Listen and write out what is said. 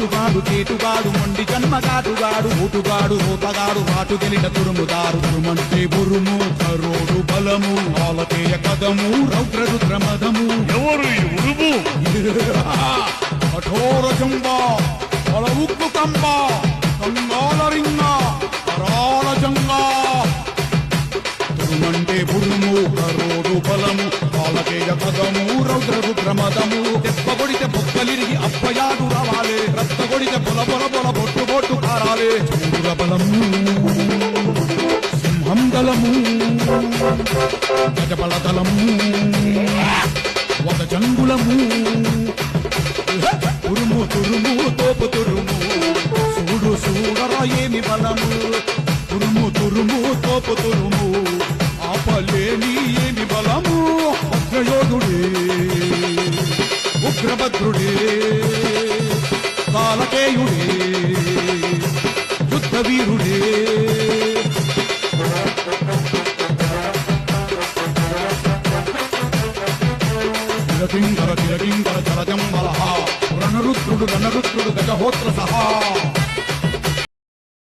మోటుగాడు చేటుగాడు మొండి జన్మగాటుగాడు ఊటుగాడు రోతగాడు రాటు గెలిట తురుముదారు తురుమంటే బురుము కరోడు బలము ఆలకేయ కదము రౌద్ర రుద్రమదము ఎవరు ఈ ఉరుము? కఠోర జంబ బల ఉక్కు కంబ కంగాల రింగ కరాల జంగ తురుమంటే బురుము కరోడు బలము ఆలకేయ కదము రౌద్ర రుద్రమదము దెబ్బ కొడితే బొక్కలిరిగి అప్పయాడు రావాలే రక్త కొడితే బొల బొల బొల బొట్టు బొట్టు కారాలే చూడుల బలము సింహం దళము గజబల దళము ఒక జంగులము తురుము తురుము తోపు తురుము చూడు చూడరా ఏమి బలము తురుము తురుము తోపు తురుము ఆపలేని ఏమి బలము వజ్రయోధుడే ఉగ్రభద్రుడే కాలకేయుడే యుద్ధ వీరుడే తిలకింకర తిలకింకర జలజంబల రణరుద్రుడు రణరుద్రుడు గజహోత్ర సహా